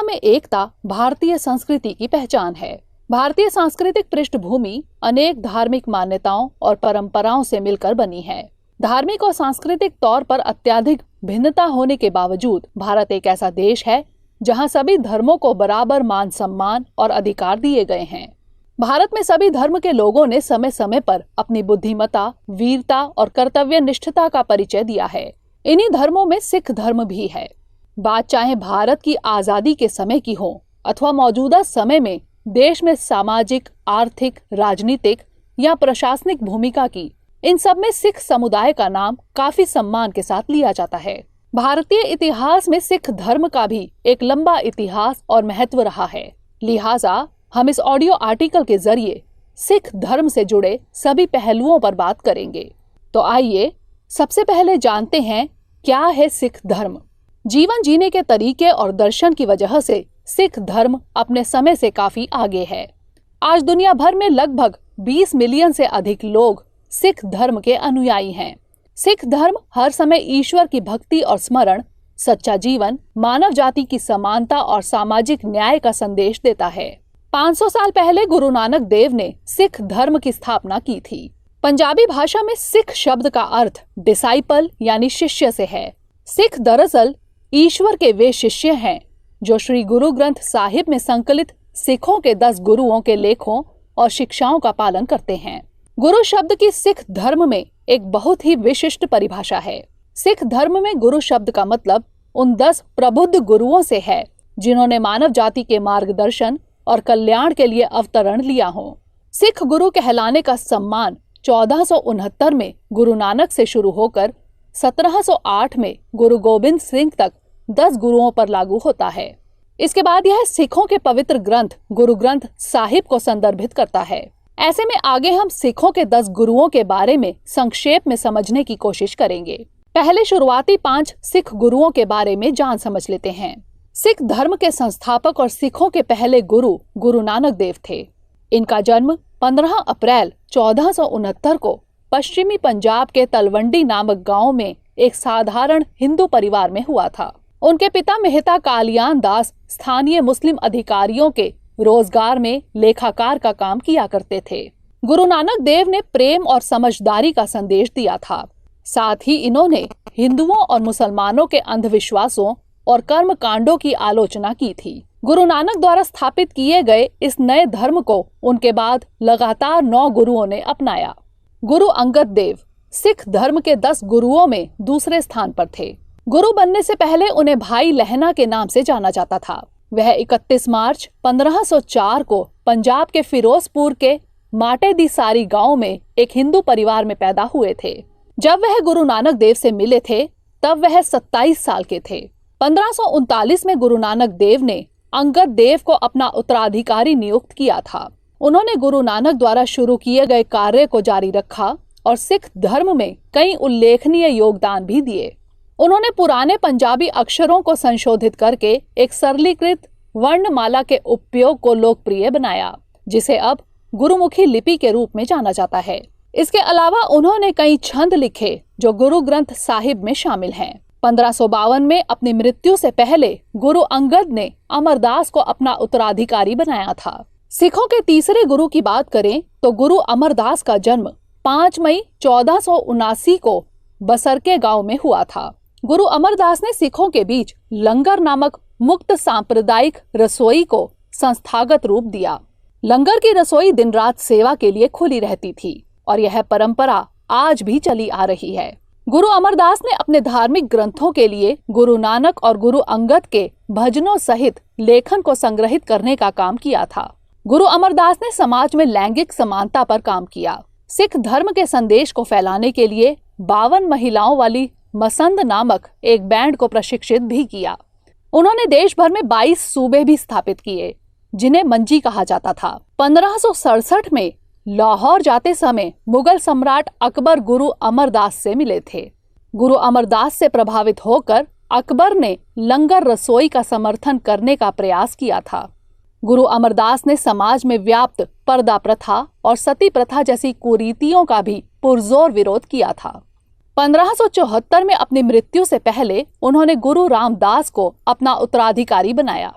में एकता भारतीय संस्कृति की पहचान है। भारतीय सांस्कृतिक पृष्ठभूमि अनेक धार्मिक मान्यताओं और परंपराओं से मिलकर बनी है। धार्मिक और सांस्कृतिक तौर पर अत्यधिक भिन्नता होने के बावजूद भारत एक ऐसा देश है जहां सभी धर्मों को बराबर मान सम्मान और अधिकार दिए गए हैं। भारत में सभी धर्म के लोगों ने समय समय पर अपनी बुद्धिमत्ता, वीरता और कर्तव्य निष्ठता का परिचय दिया है। इन्हीं धर्मों में सिख धर्म भी है। बात चाहे भारत की आजादी के समय की हो अथवा मौजूदा समय में देश में सामाजिक, आर्थिक, राजनीतिक या प्रशासनिक भूमिका की, इन सब में सिख समुदाय का नाम काफी सम्मान के साथ लिया जाता है। भारतीय इतिहास में सिख धर्म का भी एक लंबा इतिहास और महत्व रहा है। लिहाजा हम इस ऑडियो आर्टिकल के जरिए सिख धर्म से जुड़े सभी पहलुओं पर बात करेंगे। तो आइए सबसे पहले जानते हैं क्या है सिख धर्म। जीवन जीने के तरीके और दर्शन की वजह से सिख धर्म अपने समय से काफी आगे है। आज दुनिया भर में लगभग 20 मिलियन से अधिक लोग सिख धर्म के अनुयायी हैं। सिख धर्म हर समय ईश्वर की भक्ति और स्मरण, सच्चा जीवन, मानव जाति की समानता और सामाजिक न्याय का संदेश देता है। 500 साल पहले गुरु नानक देव ने सिख धर्म की स्थापना की थी। पंजाबी भाषा में सिख शब्द का अर्थ डिसाइपल यानी शिष्य से है। सिख दरअसल ईश्वर के वे शिष्य हैं जो श्री गुरु ग्रंथ साहिब में संकलित सिखों के 10 गुरुओं के लेखों और शिक्षाओं का पालन करते हैं। गुरु शब्द की सिख धर्म में एक बहुत ही विशिष्ट परिभाषा है। सिख धर्म में गुरु शब्द का मतलब उन 10 प्रबुद्ध गुरुओं से है जिन्होंने मानव जाति के मार्गदर्शन और कल्याण के लिए अवतरण लिया हो। सिख गुरु कहलाने का सम्मान 1469 में गुरु नानक से शुरू होकर 1708 में गुरु गोबिंद सिंह तक 10 गुरुओं पर लागू होता है। इसके बाद यह सिखों के पवित्र ग्रंथ गुरु ग्रंथ साहिब को संदर्भित करता है। ऐसे में आगे हम सिखों के 10 गुरुओं के बारे में संक्षेप में समझने की कोशिश करेंगे। पहले शुरुआती 5 सिख गुरुओं के बारे में जान समझ लेते हैं। सिख धर्म के संस्थापक और सिखों के पहले गुरु गुरु नानक देव थे। इनका जन्म 15 अप्रैल 1469 को पश्चिमी पंजाब के तलवंडी नामक गांव में एक साधारण हिंदू परिवार में हुआ था। उनके पिता मेहता कालियान दास स्थानीय मुस्लिम अधिकारियों के रोजगार में लेखाकार का काम किया करते थे। गुरु नानक देव ने प्रेम और समझदारी का संदेश दिया था। साथ ही इन्होंने हिंदुओं और मुसलमानों के अंधविश्वासों और कर्म कांडों की आलोचना की थी। गुरु नानक द्वारा स्थापित किए गए इस नए धर्म को उनके बाद लगातार 9 गुरुओं ने अपनाया। गुरु अंगद देव सिख धर्म के 10 गुरुओं में दूसरे स्थान पर थे। गुरु बनने से पहले उन्हें भाई लहना के नाम से जाना जाता था। वह 31 मार्च 1504 को पंजाब के फिरोजपुर के माटे दी सारी गांव में एक हिंदू परिवार में पैदा हुए थे। जब वह गुरु नानक देव से मिले थे तब वह 27 साल के थे। 1539 में गुरु नानक देव ने अंगद देव को अपना उत्तराधिकारी नियुक्त किया था। उन्होंने गुरु नानक द्वारा शुरू किए गए कार्य को जारी रखा और सिख धर्म में कई उल्लेखनीय योगदान भी दिए। उन्होंने पुराने पंजाबी अक्षरों को संशोधित करके एक सरलीकृत वर्णमाला के उपयोग को लोकप्रिय बनाया, जिसे अब गुरुमुखी लिपि के रूप में जाना जाता है। इसके अलावा उन्होंने कई छंद लिखे जो गुरु ग्रंथ साहिब में शामिल हैं। 1552 में अपनी मृत्यु से पहले गुरु अंगद ने अमरदास को अपना उत्तराधिकारी बनाया था। सिखों के तीसरे गुरु की बात करें तो गुरु अमरदास का जन्म 5 मई 1479 को बसरके गांव में हुआ था। गुरु अमरदास ने सिखों के बीच लंगर नामक मुक्त सांप्रदायिक रसोई को संस्थागत रूप दिया। लंगर की रसोई दिन रात सेवा के लिए खुली रहती थी और यह परंपरा आज भी चली आ रही है। गुरु अमरदास ने अपने धार्मिक ग्रंथों के लिए गुरु नानक और गुरु अंगद के भजनों सहित लेखन को संग्रहित करने का काम किया था। गुरु अमरदास ने समाज में लैंगिक समानता पर काम किया। सिख धर्म के संदेश को फैलाने के लिए 52 महिलाओं वाली मसंद नामक एक बैंड को प्रशिक्षित भी किया। उन्होंने देश भर में 22 सूबे भी स्थापित किए जिन्हें मंजी कहा जाता था। 1567 में लाहौर जाते समय मुगल सम्राट अकबर गुरु अमरदास से मिले थे। गुरु अमरदास से प्रभावित होकर अकबर ने लंगर रसोई का समर्थन करने का प्रयास किया था। गुरु अमरदास ने समाज में व्याप्त पर्दा प्रथा और सती प्रथा जैसी कुरीतियों का भी पुरजोर विरोध किया था। 1574 में अपनी मृत्यु से पहले उन्होंने गुरु रामदास को अपना उत्तराधिकारी बनाया।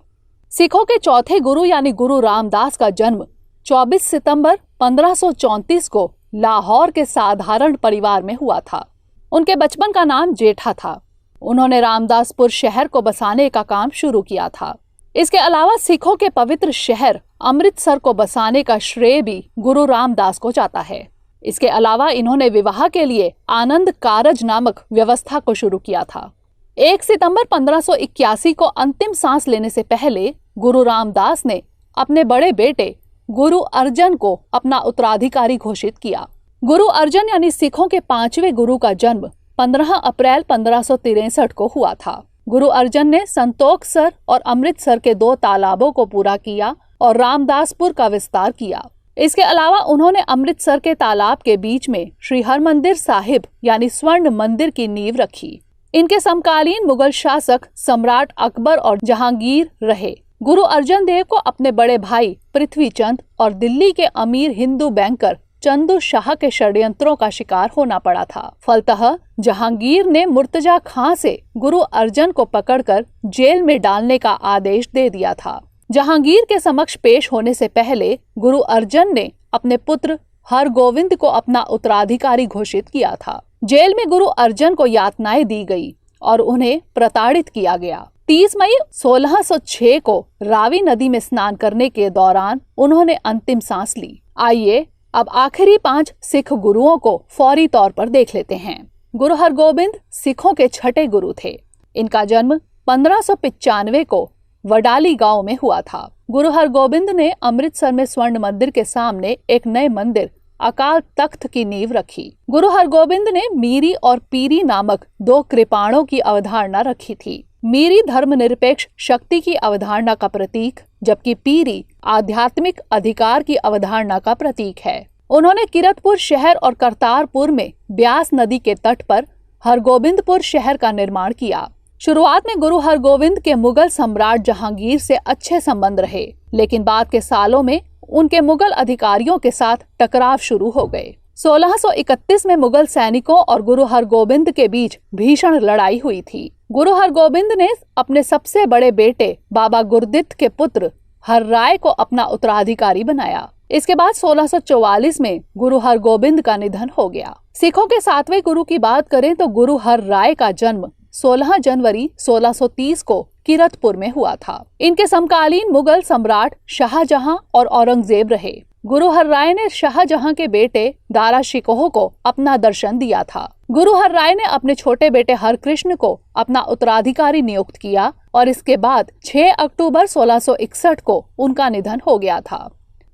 सिखों के चौथे गुरु यानी गुरु रामदास का जन्म 24 सितंबर 1534 को लाहौर के साधारण परिवार में हुआ था। उनके बचपन का नाम जेठा था। उन्होंने रामदासपुर शहर को बसाने का काम शुरू किया था। इसके अलावा सिखों के पवित्र शहर अमृतसर को बसाने का श्रेय भी गुरु रामदास को जाता है। इसके अलावा इन्होंने विवाह के लिए आनंद कारज नामक व्यवस्था को शुरू किया था। 1 सितंबर 1581 को अंतिम सांस लेने से पहले गुरु रामदास ने अपने बड़े बेटे गुरु अर्जन को अपना उत्तराधिकारी घोषित किया। गुरु अर्जन यानी सिखों के 5वें गुरु का जन्म 15 अप्रैल 1563 को हुआ था। गुरु अर्जन ने संतोखसर और अमृतसर के 2 तालाबों को पूरा किया और रामदासपुर का विस्तार किया। इसके अलावा उन्होंने अमृतसर के तालाब के बीच में श्री हरमंदिर साहिब यानी स्वर्ण मंदिर की नींव रखी। इनके समकालीन मुगल शासक सम्राट अकबर और जहांगीर रहे। गुरु अर्जन देव को अपने बड़े भाई पृथ्वीचंद और दिल्ली के अमीर हिंदू बैंकर चंदू शाह के षड्यंत्रों का शिकार होना पड़ा था। फलतः जहांगीर ने मुर्तजा खां से गुरु अर्जन को पकड़कर जेल में डालने का आदेश दे दिया था। जहांगीर के समक्ष पेश होने से पहले गुरु अर्जन ने अपने पुत्र हरगोविंद को अपना उत्तराधिकारी घोषित किया था। जेल में गुरु अर्जन को यातनाएं दी गई और उन्हें प्रताड़ित किया गया। 30 मई 1606 को रावी नदी में स्नान करने के दौरान उन्होंने अंतिम सांस ली। आइए अब आखिरी 5 सिख गुरुओं को फौरी तौर पर देख लेते हैं। गुरु हरगोबिंद सिखों के छठे गुरु थे। इनका जन्म 1595 को वडाली गांव में हुआ था। गुरु हरगोबिंद ने अमृतसर में स्वर्ण मंदिर के सामने एक नए मंदिर अकाल तख्त की नींव रखी। गुरु हरगोबिंद ने मीरी और पीरी नामक 2 कृपाणों की अवधारणा रखी थी। मीरी धर्मनिरपेक्ष शक्ति की अवधारणा का प्रतीक, जबकि पीरी आध्यात्मिक अधिकार की अवधारणा का प्रतीक है। उन्होंने किरतपुर शहर और करतारपुर में ब्यास नदी के तट पर हरगोबिंदपुर शहर का निर्माण किया। शुरुआत में गुरु हरगोबिंद के मुगल सम्राट जहांगीर से अच्छे संबंध रहे, लेकिन बाद के सालों में उनके मुगल अधिकारियों के साथ टकराव शुरू हो गए। 1631 में मुगल सैनिकों और गुरु हरगोबिंद के बीच भीषण लड़ाई हुई थी। गुरु हरगोबिंद ने अपने सबसे बड़े बेटे बाबा गुरदित्त के पुत्र हर्राय को अपना उत्तराधिकारी बनाया। इसके बाद 1644 में गुरु हरगोबिंद का निधन हो गया। सिखों के 7वें गुरु की बात करें तो गुरु हर्राय का जन्म 16 जनवरी 1630 को किरतपुर में हुआ था। इनके समकालीन मुगल सम्राट शाहजहां और औरंगजेब रहे। गुरु हर्राय ने शाहजहां के बेटे दारा शिकोह को अपना दर्शन दिया था। गुरु हर्राय ने अपने छोटे बेटे हरकृष्ण को अपना उत्तराधिकारी नियुक्त किया और इसके बाद 6 अक्टूबर 1661 को उनका निधन हो गया था।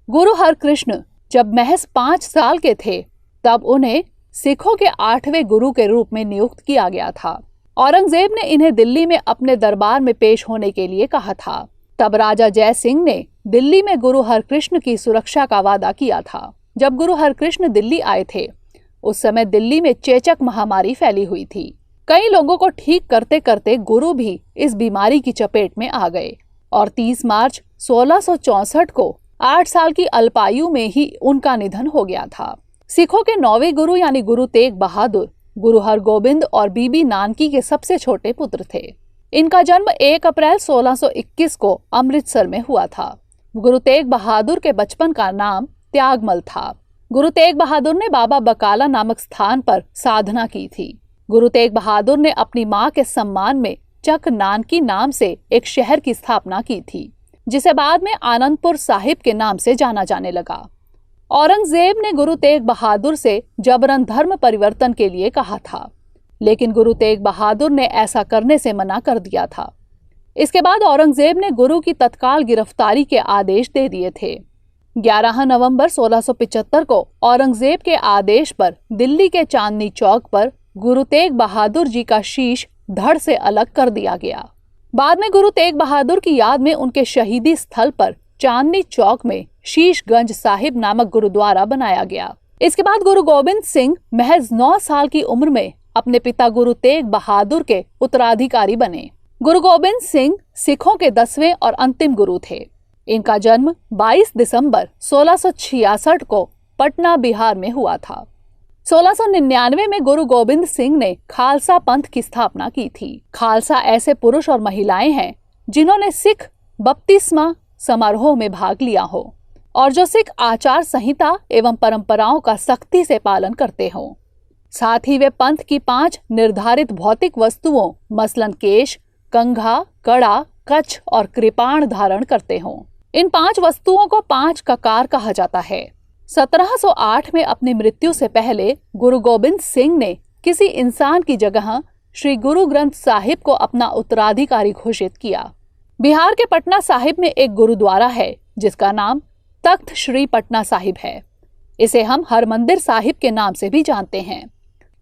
गुरु हरकृष्ण जब महज 5 साल के थे तब उन्हें सिखों के 8वें गुरु के रूप में नियुक्त किया गया था। औरंगजेब ने इन्हें दिल्ली में अपने दरबार में पेश होने के लिए कहा था। तब राजा जय सिंह ने दिल्ली में गुरु हरकृष्ण की सुरक्षा का वादा किया था। जब गुरु हरकृष्ण दिल्ली आए थे उस समय दिल्ली में चेचक महामारी फैली हुई थी। कई लोगों को ठीक करते करते गुरु भी इस बीमारी की चपेट में आ गए और 30 मार्च 1664 को 8 साल की अल्पायु में ही उनका निधन हो गया था। सिखों के 9वें गुरु यानी गुरु तेग बहादुर गुरु हरगोबिंद और बीबी नानकी के सबसे छोटे पुत्र थे। इनका जन्म 1 अप्रैल 1621 को अमृतसर में हुआ था। गुरु तेग बहादुर के बचपन का नाम त्यागमल था। गुरु तेग बहादुर ने बाबा बकाला नामक स्थान पर साधना की थी। गुरु तेग बहादुर ने अपनी मां के सम्मान में चक नानकी नाम से एक शहर की स्थापना की थी, जिसे बाद में आनंदपुर साहिब के नाम से जाना जाने लगा। औरंगजेब ने गुरु तेग बहादुर से जबरन धर्म परिवर्तन के लिए कहा था, लेकिन गुरु तेग बहादुर ने ऐसा करने से मना कर दिया था। इसके बाद औरंगजेब ने गुरु की तत्काल गिरफ्तारी के आदेश दे दिए थे। 11 नवंबर 1675 को औरंगजेब के आदेश पर दिल्ली के चांदनी चौक पर गुरु तेग बहादुर जी का शीश धड़ से अलग कर दिया गया। बाद में गुरु तेग बहादुर की याद में उनके शहीदी स्थल पर चांदनी चौक में शीशगंज साहिब नामक गुरुद्वारा बनाया गया। इसके बाद गुरु गोबिंद सिंह महज 9 साल की उम्र में अपने पिता गुरु तेग बहादुर के उत्तराधिकारी बने। गुरु गोबिंद सिंह सिखों के 10वें और अंतिम गुरु थे। इनका जन्म 22 दिसंबर 1666 को पटना बिहार में हुआ था। 1699 में गुरु गोबिंद सिंह ने खालसा पंथ की स्थापना की थी। खालसा ऐसे पुरुष और महिलाएं हैं जिन्होंने सिख बपतिस्मा समारोह में भाग लिया हो और जो सिख आचार संहिता एवं परंपराओं का सख्ती से पालन करते हों। साथ ही वे पंथ की 5 निर्धारित भौतिक वस्तुओं मसलन केश, कंघा, कड़ा, कच्छ और कृपाण धारण करते हों। इन 5 वस्तुओं को 5 ककार कहा जाता है। 1708 में अपनी मृत्यु से पहले गुरु गोबिंद सिंह ने किसी इंसान की जगह श्री गुरु ग्रंथ साहिब को अपना उत्तराधिकारी घोषित किया। बिहार के पटना साहिब में एक गुरुद्वारा है जिसका नाम तख्त श्री पटना साहिब है। इसे हम हरमंदिर साहिब के नाम से भी जानते हैं।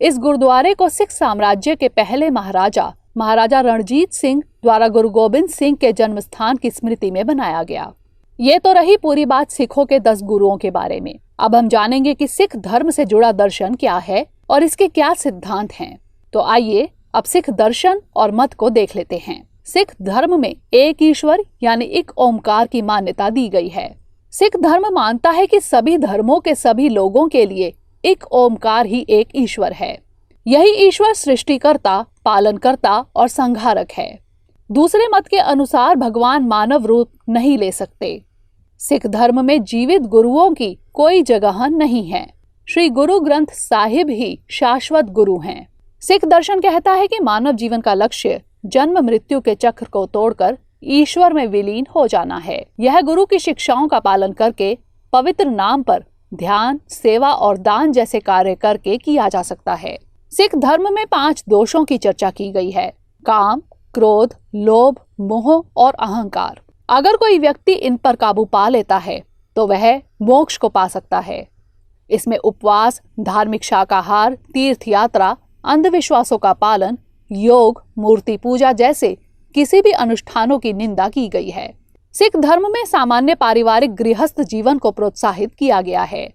इस गुरुद्वारे को सिख साम्राज्य के पहले महाराजा रणजीत सिंह द्वारा गुरु गोबिंद सिंह के जन्म स्थान की स्मृति में बनाया गया। ये तो रही पूरी बात सिखों के 10 गुरुओं के बारे में। अब हम जानेंगे कि सिख धर्म से जुड़ा दर्शन क्या है और इसके क्या सिद्धांत हैं। तो आइए अब सिख दर्शन और मत को देख लेते हैं। सिख धर्म में एक ईश्वर यानी एक ओमकार की मान्यता दी गई है। सिख धर्म मानता है कि सभी धर्मों के सभी लोगों के लिए एक ओमकार ही एक ईश्वर है। यही ईश्वर सृष्टिकर्ता, पालनकर्ता और संहारक है। दूसरे मत के अनुसार भगवान मानव रूप नहीं ले सकते। सिख धर्म में जीवित गुरुओं की कोई जगह नहीं है। श्री गुरु ग्रंथ साहिब ही शाश्वत गुरु हैं। सिख दर्शन कहता है कि मानव जीवन का लक्ष्य जन्म मृत्यु के चक्र को तोड़कर ईश्वर में विलीन हो जाना है। यह गुरु की शिक्षाओं का पालन करके पवित्र नाम पर ध्यान, सेवा और दान जैसे कार्य करके किया जा सकता है। सिख धर्म में 5 दोषों की चर्चा की गई है: काम, क्रोध, लोभ, मोह और अहंकार। अगर कोई व्यक्ति इन पर काबू पा लेता है तो वह मोक्ष को पा सकता है। इसमें उपवास, धार्मिक शाकाहार, तीर्थ यात्रा, अंधविश्वासों का पालन, योग, मूर्ति पूजा जैसे किसी भी अनुष्ठानों की निंदा की गई है। सिख धर्म में सामान्य पारिवारिक गृहस्थ जीवन को प्रोत्साहित किया गया है।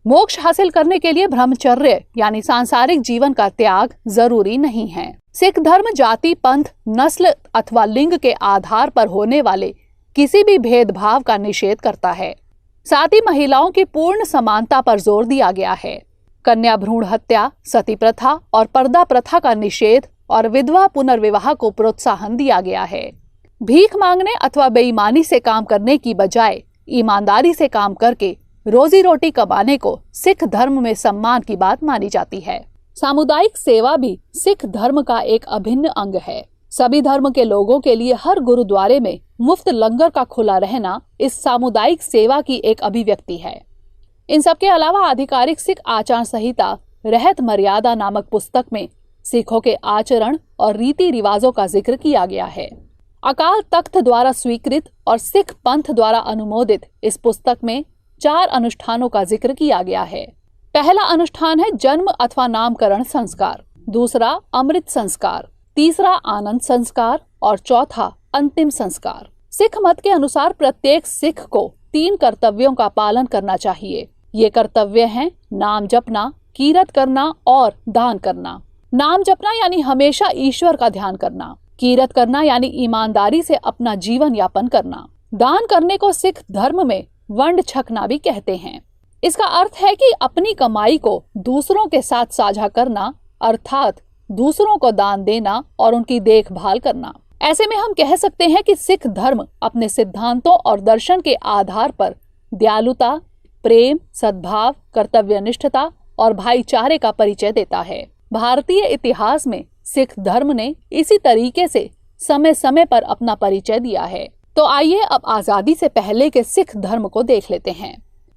मोक्ष हासिल करने के लिए ब्रह्मचर्य यानी सांसारिक जीवन का त्याग जरूरी नहीं है। सिख धर्म जाति, पंथ, नस्ल अथवा लिंग के आधार पर होने वाले किसी भी भेदभाव का निषेध करता है। साथ ही महिलाओं की पूर्ण समानता पर जोर दिया गया है। कन्या भ्रूण हत्या, सती प्रथा और पर्दा प्रथा का निषेध और विधवा पुनर्विवाह को प्रोत्साहन दिया गया है। भीख मांगने अथवा बेईमानी से काम करने की बजाय ईमानदारी से काम करके रोजी रोटी कमाने को सिख धर्म में सम्मान की बात मानी जाती है। सामुदायिक सेवा भी सिख धर्म का एक अभिन्न अंग है। सभी धर्म के लोगों के लिए हर गुरुद्वारे में मुफ्त लंगर का खुला रहना इस सामुदायिक सेवा की एक अभिव्यक्ति है। इन सबके अलावा आधिकारिक सिख आचार संहिता रहत मर्यादा नामक पुस्तक में सिखों के आचरण और रीति रिवाजों का जिक्र किया गया है। अकाल तख्त द्वारा स्वीकृत और सिख पंथ द्वारा अनुमोदित इस पुस्तक में 4 अनुष्ठानों का जिक्र किया गया है। पहला अनुष्ठान है जन्म अथवा नामकरण संस्कार, दूसरा अमृत संस्कार, तीसरा आनंद संस्कार और चौथा अंतिम संस्कार। सिख मत के अनुसार प्रत्येक सिख को 3 कर्तव्यों का पालन करना चाहिए। ये कर्तव्य हैं नाम जपना, कीरत करना और दान करना। नाम जपना यानी हमेशा ईश्वर का ध्यान करना, कीरत करना यानी ईमानदारी से अपना जीवन यापन करना, दान करने को सिख धर्म में वंड छकना भी कहते हैं। इसका अर्थ है कि अपनी कमाई को दूसरों के साथ साझा करना, अर्थात दूसरों को दान देना और उनकी देखभाल करना। ऐसे में हम कह सकते हैं कि सिख धर्म अपने सिद्धांतों और दर्शन के आधार पर दयालुता, प्रेम, सद्भाव, कर्तव्यनिष्ठता और भाईचारे का परिचय देता है। भारतीय इतिहास में सिख धर्म ने इसी तरीके से समय समय पर अपना परिचय दिया है। तो आइए अब आजादी से पहले के सिख धर्म को देख लेते हैं।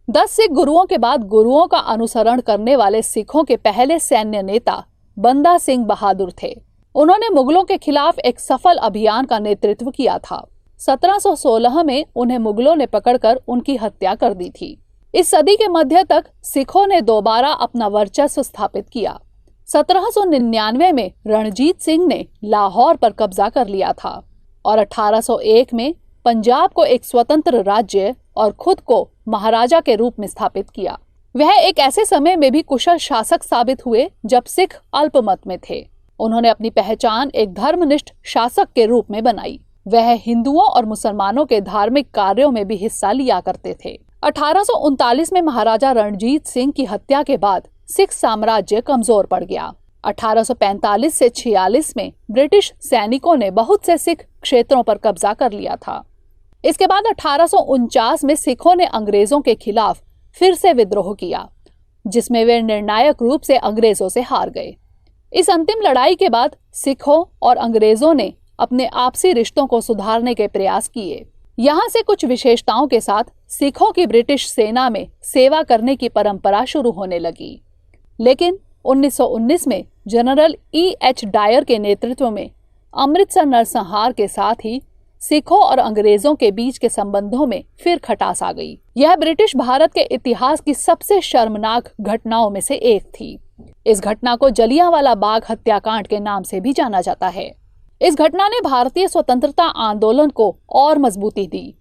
10 सिख गुरुओं के बाद गुरुओं का अनुसरण करने वाले सिखों के पहले सैन्य नेता बंदा सिंह बहादुर थे। उन्होंने मुगलों के खिलाफ एक सफल अभियान का नेतृत्व किया था। 1716 में उन्हें मुगलों ने पकड़कर उनकी हत्या कर दी थी। इस सदी के मध्य तक सिखों ने दोबारा अपना वर्चस्व स्थापित किया। 1799 में रणजीत सिंह ने लाहौर पर कब्जा कर लिया था और 1801 में पंजाब को एक स्वतंत्र राज्य और खुद को महाराजा के रूप में स्थापित किया। वह एक ऐसे समय में भी कुशल शासक साबित हुए जब सिख अल्पमत में थे। उन्होंने अपनी पहचान एक धर्मनिष्ठ शासक के रूप में बनाई। वह हिंदुओं और मुसलमानों के धार्मिक कार्यों में भी हिस्सा लिया करते थे। 1839 में महाराजा रणजीत सिंह की हत्या के बाद सिख साम्राज्य कमजोर पड़ गया। 1845 से 46 में ब्रिटिश सैनिकों ने बहुत से सिख क्षेत्रों पर कब्जा कर लिया था। इसके बाद 1849 में सिखों ने अंग्रेजों के खिलाफ फिर से विद्रोह किया, जिसमें वे निर्णायक रूप से अंग्रेजों से हार गए। इस अंतिम लड़ाई के बाद सिखों और अंग्रेजों ने अपने आपसी रिश्तों को सुधारने के प्रयास किए। यहाँ से कुछ विशेषताओं के साथ सिखों की ब्रिटिश सेना में सेवा करने की परंपरा शुरू होने लगी। लेकिन 1919 में जनरल E.H. डायर के नेतृत्व में अमृतसर नरसंहार के साथ ही सिखों और अंग्रेजों के बीच के संबंधों में फिर खटास आ गई। यह ब्रिटिश भारत के इतिहास की सबसे शर्मनाक घटनाओं में से एक थी। इस घटना को जलियांवाला बाग हत्याकांड के नाम से भी जाना जाता है। इस घटना ने भारतीय स्वतंत्रता आंदोलन को और मजबूती दी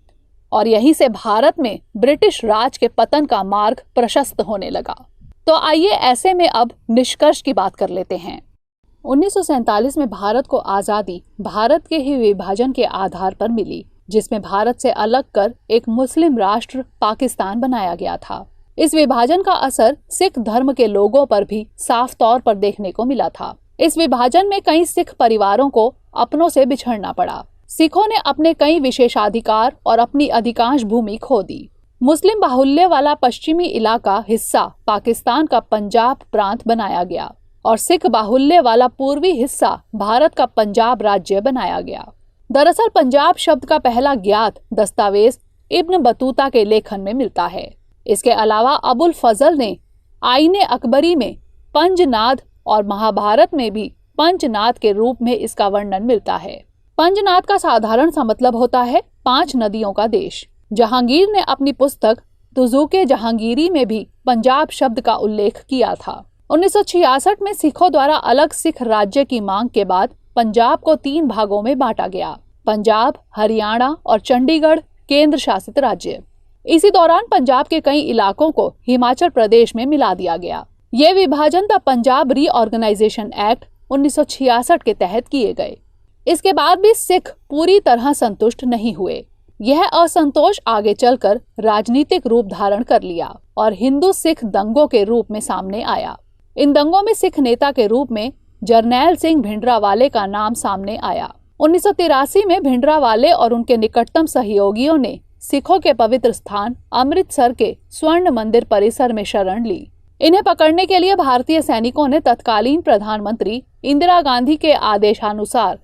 और यहीं से भारत में ब्रिटिश राज के पतन का मार्ग प्रशस्त होने लगा। तो आइए ऐसे में अब निष्कर्ष की बात कर लेते हैं। 1947 में भारत को आजादी भारत के ही विभाजन के आधार पर मिली, जिसमें भारत से अलग कर एक मुस्लिम राष्ट्र पाकिस्तान बनाया गया था। इस विभाजन का असर सिख धर्म के लोगों पर भी साफ तौर पर देखने को मिला था। इस विभाजन में कई सिख परिवारों को अपनों से बिछड़ना पड़ा। सिखों ने अपने कई विशेषाधिकार और अपनी अधिकांश भूमि खो दी। मुस्लिम बाहुल्य वाला पश्चिमी इलाका हिस्सा पाकिस्तान का पंजाब प्रांत बनाया गया और सिख बाहुल्य वाला पूर्वी हिस्सा भारत का पंजाब राज्य बनाया गया। दरअसल पंजाब शब्द का पहला ज्ञात दस्तावेज इब्न बतूता के लेखन में मिलता है। इसके अलावा अबुल फजल ने आईने अकबरी में पंजनाद और महाभारत में भी पंचनाद के रूप में इसका वर्णन मिलता है। पंजनाद का साधारण सा मतलब होता है 5 नदियों का देश। जहांगीर ने अपनी पुस्तक तुज़ुके जहांगीरी में भी पंजाब शब्द का उल्लेख किया था। 1966 में सिखों द्वारा अलग सिख राज्य की मांग के बाद पंजाब को 3 भागों में बांटा गया। पंजाब, हरियाणा और चंडीगढ़ केंद्र शासित राज्य। इसी दौरान पंजाब के कई इलाकों को हिमाचल प्रदेश में मिला दिया गया। ये विभाजन द पंजाब रीऑर्गेनाइजेशन एक्ट 1966 के तहत किए गए। इसके बाद भी सिख पूरी तरह संतुष्ट नहीं हुए। यह असंतोष आगे चलकर राजनीतिक रूप धारण कर लिया और हिंदू सिख दंगों के रूप में सामने आया। इन दंगों में सिख नेता के रूप में जरनैल सिंह भिंडरावाले का नाम सामने आया। 1983 में भिंडरावाले और उनके निकटतम सहयोगियों ने सिखों के पवित्र स्थान अमृतसर के स्वर्ण मंदिर परिसर में शरण ली। इन्हें पकड़ने के लिए भारतीय सैनिकों ने तत्कालीन प्रधानमंत्री इंदिरा गांधी के आदेशानुसार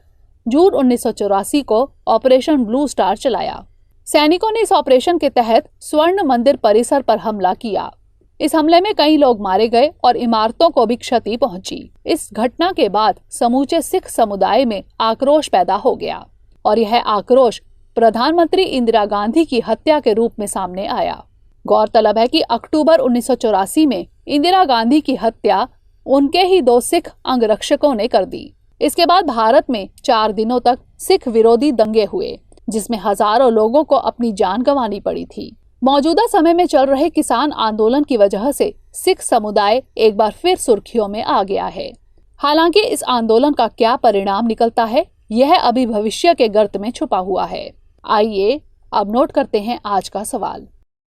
जून 1984 को ऑपरेशन ब्लू स्टार चलाया। सैनिकों ने इस ऑपरेशन के तहत स्वर्ण मंदिर परिसर पर हमला किया। इस हमले में कई लोग मारे गए और इमारतों को भी क्षति पहुंची। इस घटना के बाद समूचे सिख समुदाय में आक्रोश पैदा हो गया और यह आक्रोश प्रधानमंत्री इंदिरा गांधी की हत्या के रूप में सामने आया। गौरतलब है कि अक्टूबर 1984 में इंदिरा गांधी की हत्या उनके ही 2 सिख अंगरक्षकों ने कर दी। इसके बाद भारत में 4 दिनों तक सिख विरोधी दंगे हुए, जिसमें हजारों लोगों को अपनी जान गंवानी पड़ी थी। मौजूदा समय में चल रहे किसान आंदोलन की वजह से सिख समुदाय एक बार फिर सुर्खियों में आ गया है। हालांकि इस आंदोलन का क्या परिणाम निकलता है, यह अभी भविष्य के गर्त में छुपा हुआ है। आइए अब नोट करते हैं आज का सवाल।